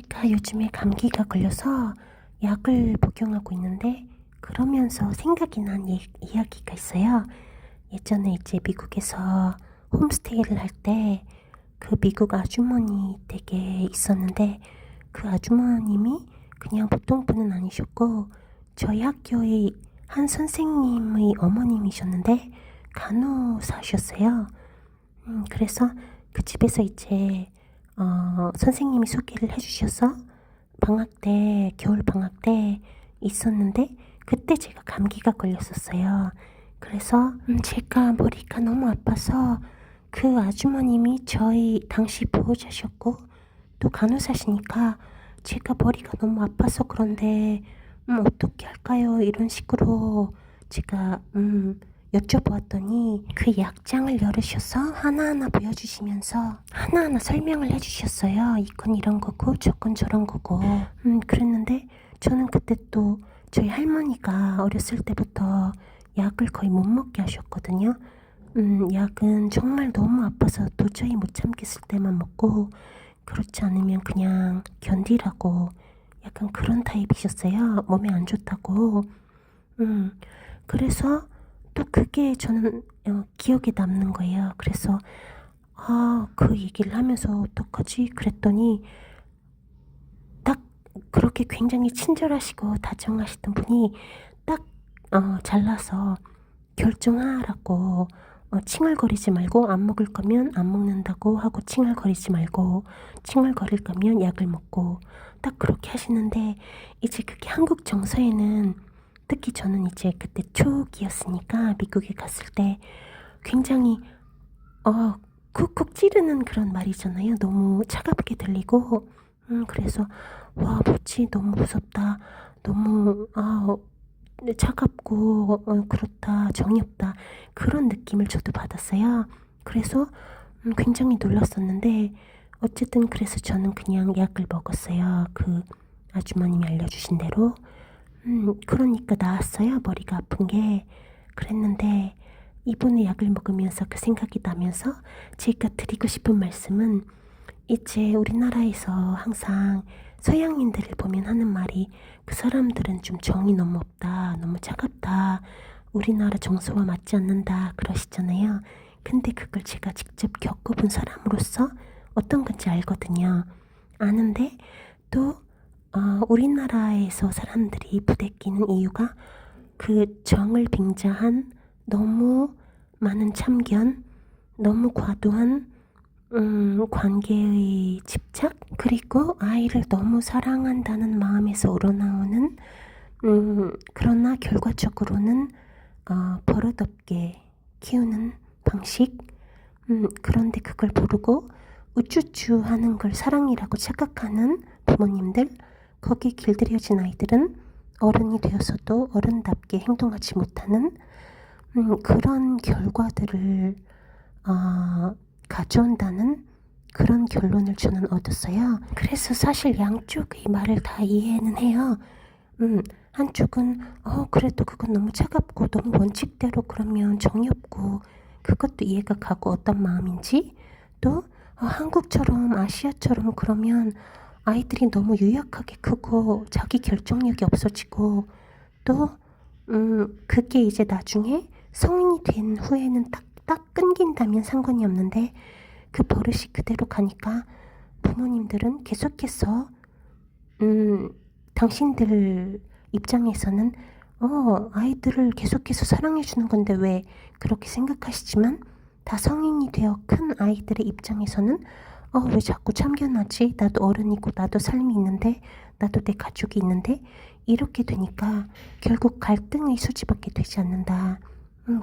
제가 요즘에 감기가 걸려서 약을 복용하고 있는데 그러면서 생각이 난 이야기가 있어요. 예전에 이제 미국에서 홈스테이를 할 때 그 미국 아주머니 댁에 있었는데 그 아주머님이 그냥 보통 분은 아니셨고 저희 학교의 한 선생님의 어머님이셨는데 간호사셨어요. 그래서 그 집에서 이제 선생님이 소개를 해주셔서 겨울 방학 때 있었는데 그때 제가 감기가 걸렸었어요. 그래서 제가 머리가 너무 아파서 그 아주머님이 저희 당시 보호자셨고 또 간호사시니까 제가 머리가 너무 아파서 그런데 어떻게 할까요? 이런 식으로 제가 여쭤보았더니 그 약장을 열으셔서 하나하나 보여주시면서 하나하나 설명을 해주셨어요. 이건 이런 거고 저건 저런 거고. 그랬는데 저는 그때 또 저희 할머니가 어렸을 때부터 약을 거의 못 먹게 하셨거든요. 약은 정말 너무 아파서 도저히 못 참겠을 때만 먹고 그렇지 않으면 그냥 견디라고 약간 그런 타입이셨어요. 몸에 안 좋다고. 그래서 또 그게 저는 기억에 남는 거예요. 그래서 그 얘기를 하면서 어떡하지? 그랬더니 딱 그렇게 굉장히 친절하시고 다정하시던 분이 딱 잘라서 결정하라고 칭얼거리지 말고 안 먹을 거면 안 먹는다고 하고 칭얼거리지 말고 칭얼거릴 거면 약을 먹고 딱 그렇게 하시는데 이제 그게 한국 정서에는 특히 저는 이제 그때 초기였으니까 미국에 갔을 때 굉장히 쿡쿡 찌르는 그런 말이잖아요. 너무 차갑게 들리고 그래서 와 뭐지 너무 무섭다 너무 차갑고 그렇다 정이 없다 그런 느낌을 저도 받았어요. 그래서 굉장히 놀랐었는데 어쨌든 그래서 저는 그냥 약을 먹었어요. 그 아주머님이 알려주신 대로. 그러니까 나았어요. 머리가 아픈 게. 그랬는데 이번에 약을 먹으면서 그 생각이 나면서 제가 드리고 싶은 말씀은 이제 우리나라에서 항상 서양인들을 보면 하는 말이 그 사람들은 좀 정이 너무 없다, 너무 차갑다, 우리나라 정서와 맞지 않는다 그러시잖아요. 근데 그걸 제가 직접 겪어본 사람으로서 어떤 건지 알거든요. 아는데 또 우리나라에서 사람들이 부대끼는 이유가 그 정을 빙자한 너무 많은 참견, 너무 과도한 관계의 집착, 그리고 아이를 너무 사랑한다는 마음에서 우러나오는 그러나 결과적으로는 버릇없게 키우는 방식, 그런데 그걸 모르고 우쭈쭈 하는 걸 사랑이라고 착각하는 부모님들, 거기에 길들여진 아이들은 어른이 되어서도 어른답게 행동하지 못하는 그런 결과들을 가져온다는 그런 결론을 저는 얻었어요. 그래서 사실 양쪽의 말을 다 이해는 해요. 한쪽은 그래도 그건 너무 차갑고 너무 원칙대로 그러면 정이 없고 그것도 이해가 가고 어떤 마음인지, 또 한국처럼 아시아처럼 그러면 아이들이 너무 유약하게 크고 자기 결정력이 없어지고 또 그게 이제 나중에 성인이 된 후에는 딱 끊긴다면 상관이 없는데 그 버릇이 그대로 가니까 부모님들은 계속해서 당신들 입장에서는 아이들을 계속해서 사랑해 주는 건데 왜 그렇게 생각하시지만 다 성인이 되어 큰 아이들의 입장에서는 왜 자꾸 참견하지? 나도 어른이고 나도 삶이 있는데 나도 내 가족이 있는데 이렇게 되니까 결국 갈등의 소지밖에 되지 않는다.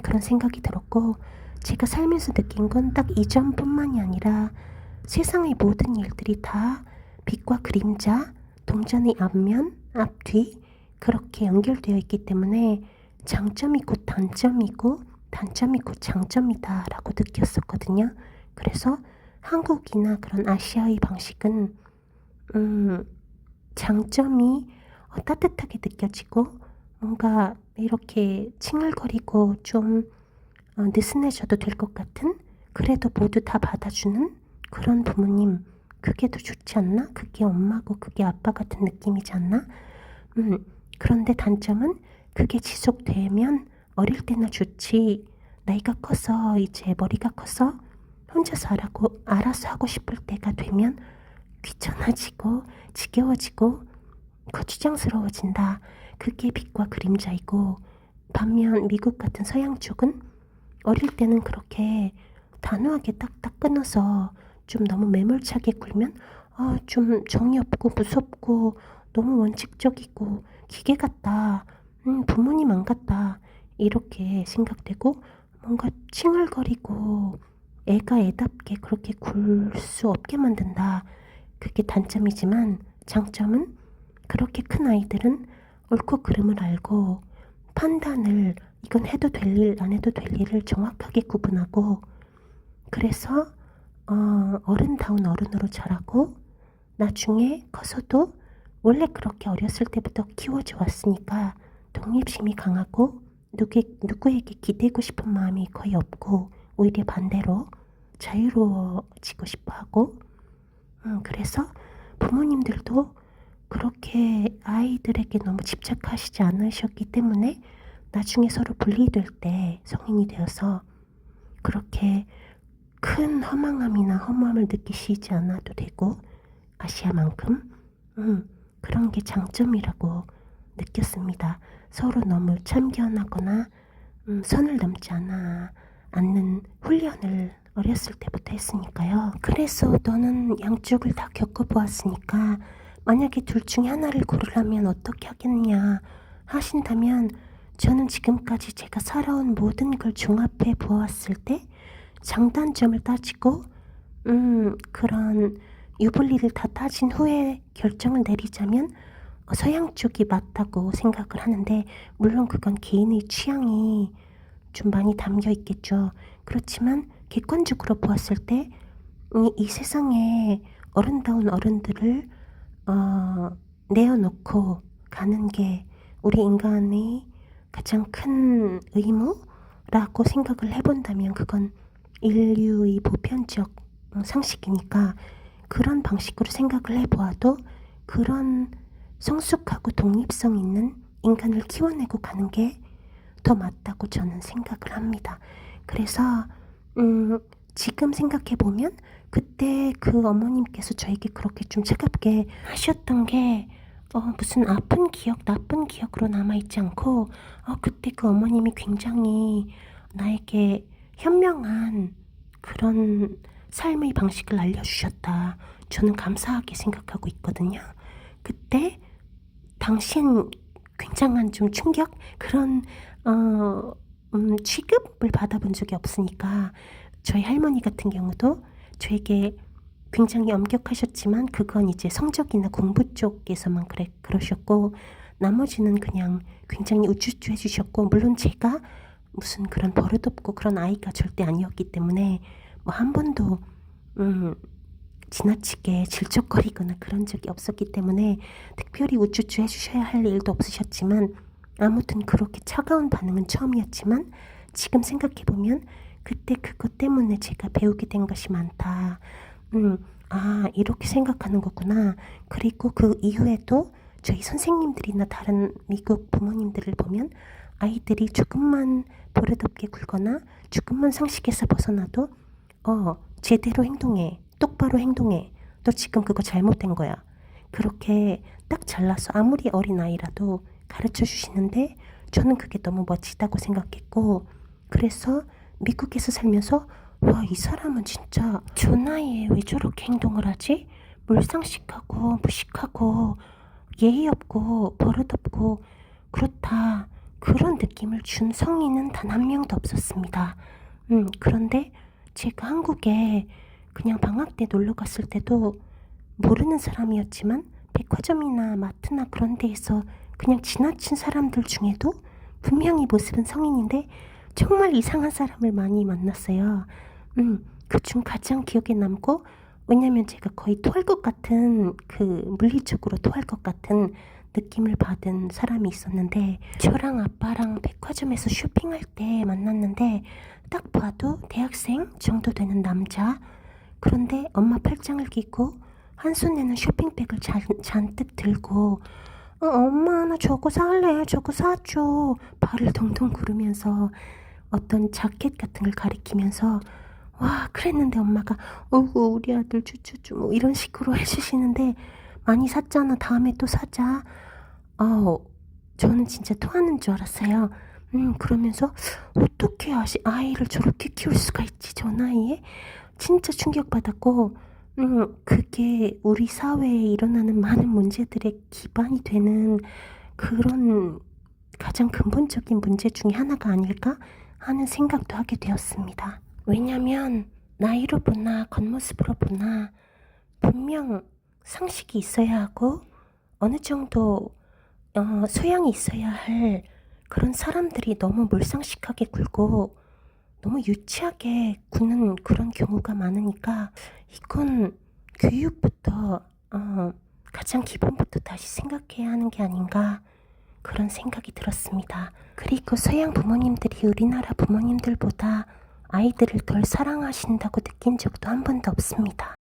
그런 생각이 들었고 제가 살면서 느낀 건 딱 이 점뿐만이 아니라 세상의 모든 일들이 다 빛과 그림자, 동전의 앞면, 앞뒤 그렇게 연결되어 있기 때문에 장점이 곧 단점이고 단점이 곧 장점이다 라고 느꼈었거든요. 그래서 한국이나 그런 아시아의 방식은 장점이 따뜻하게 느껴지고 뭔가 이렇게 칭얼거리고 좀 느슨해져도 될 것 같은, 그래도 모두 다 받아주는 그런 부모님, 그게 더 좋지 않나? 그게 엄마고 그게 아빠 같은 느낌이지 않나? 그런데 단점은 그게 지속되면 어릴 때나 좋지, 나이가 커서 이제 머리가 커서 혼자서 알아서 하고 싶을 때가 되면 귀찮아지고 지겨워지고 거추장스러워진다. 그게 빛과 그림자이고, 반면 미국 같은 서양 쪽은 어릴 때는 그렇게 단호하게 딱딱 끊어서 좀 너무 매몰차게 굴면 좀 정이 없고 무섭고 너무 원칙적이고 기계 같다. 부모님 안 같다. 이렇게 생각되고 뭔가 칭얼거리고 애가 애답게 그렇게 굴 수 없게 만든다. 그게 단점이지만 장점은 그렇게 큰 아이들은 옳고 그름을 알고 판단을 이건 해도 될 일, 안 해도 될 일을 정확하게 구분하고, 그래서 어른다운 어른으로 자라고 나중에 커서도 원래 그렇게 어렸을 때부터 키워져 왔으니까 독립심이 강하고 누구에게 기대고 싶은 마음이 거의 없고 오히려 반대로 자유로워지고 싶어 하고, 그래서 부모님들도 그렇게 아이들에게 너무 집착하시지 않으셨기 때문에 나중에 서로 분리될 때 성인이 되어서 그렇게 큰 허망함이나 허무함을 느끼시지 않아도 되고, 아시아만큼 그런 게 장점이라고 느꼈습니다. 서로 너무 참견하거나 선을 넘지 않는 훈련을 어렸을 때부터 했으니까요. 그래서 너는 양쪽을 다 겪어보았으니까 만약에 둘 중에 하나를 고르라면 어떻게 하겠냐 하신다면, 저는 지금까지 제가 살아온 모든 걸 종합해 보았을 때 장단점을 따지고 그런 유불리를 다 따진 후에 결정을 내리자면 서양 쪽이 맞다고 생각을 하는데, 물론 그건 개인의 취향이 좀 많이 담겨 있겠죠. 그렇지만 객관적으로 보았을 때 이 세상에 어른다운 어른들을 내어놓고 가는 게 우리 인간의 가장 큰 의무라고 생각을 해본다면 그건 인류의 보편적 상식이니까, 그런 방식으로 생각을 해보아도 그런 성숙하고 독립성 있는 인간을 키워내고 가는 게 더 맞다고 저는 생각을 합니다. 그래서 지금 생각해보면 그때 그 어머님께서 저에게 그렇게 좀 차갑게 하셨던 게 무슨 아픈 기억, 나쁜 기억으로 남아있지 않고 그때 그 어머님이 굉장히 나에게 현명한 그런 삶의 방식을 알려주셨다. 저는 감사하게 생각하고 있거든요. 그때 당신 굉장한 좀 충격? 그런 취급을 받아본 적이 없으니까, 저희 할머니 같은 경우도 저에게 굉장히 엄격하셨지만 그건 이제 성적이나 공부 쪽에서만 그러셨고, 나머지는 그냥 굉장히 우쭈쭈 해주셨고, 물론 제가 무슨 그런 버릇없고 그런 아이가 절대 아니었기 때문에 뭐 한 번도 지나치게 질척거리거나 그런 적이 없었기 때문에 특별히 우쭈쭈 해주셔야 할 일도 없으셨지만, 아무튼 그렇게 차가운 반응은 처음이었지만 지금 생각해보면 그때 그것 때문에 제가 배우게 된 것이 많다. 이렇게 생각하는 거구나. 그리고 그 이후에도 저희 선생님들이나 다른 미국 부모님들을 보면 아이들이 조금만 버릇없게 굴거나 조금만 상식에서 벗어나도 제대로 행동해, 똑바로 행동해, 너 지금 그거 잘못된 거야, 그렇게 딱 잘라서 아무리 어린아이라도 가르쳐 주시는데, 저는 그게 너무 멋지다고 생각했고, 그래서 미국에서 살면서 와, 이 사람은 진짜 저 나이에 왜 저렇게 행동을 하지? 몰상식하고 무식하고 예의 없고 버릇없고 그렇다, 그런 느낌을 준 성인은 단 한 명도 없었습니다. 그런데 제가 한국에 그냥 방학 때 놀러 갔을 때도 모르는 사람이었지만 백화점이나 마트나 그런 데에서 그냥 지나친 사람들 중에도 분명히 모습은 성인인데 정말 이상한 사람을 많이 만났어요. 그중 가장 기억에 남고, 왜냐면 제가 거의 토할 것 같은, 물리적으로 토할 것 같은 느낌을 받은 사람이 있었는데, 저랑 아빠랑 백화점에서 쇼핑할 때 만났는데 딱 봐도 대학생 정도 되는 남자. 그런데 엄마 팔짱을 끼고 한 손에는 쇼핑백을 잔뜩 들고 엄마 나 저거 살래 저거 사줘 발을 동동 구르면서 어떤 자켓 같은 걸 가리키면서 와 그랬는데 엄마가 어구 우리 아들 주주주 뭐 이런 식으로 해주시는데 많이 샀잖아 다음에 또 사자. 저는 진짜 토하는 줄 알았어요. 그러면서 어떻게 아이를 저렇게 키울 수가 있지 저 나이에? 진짜 충격받았고 그게 우리 사회에 일어나는 많은 문제들의 기반이 되는 그런 가장 근본적인 문제 중에 하나가 아닐까 하는 생각도 하게 되었습니다. 왜냐면 나이로 보나 겉모습으로 보나 분명 상식이 있어야 하고 어느 정도 소양이 있어야 할 그런 사람들이 너무 몰상식하게 굴고 너무 유치하게 구는 그런 경우가 많으니까 이건 교육부터 가장 기본부터 다시 생각해야 하는 게 아닌가 그런 생각이 들었습니다. 그리고 서양 부모님들이 우리나라 부모님들보다 아이들을 덜 사랑하신다고 느낀 적도 한 번도 없습니다.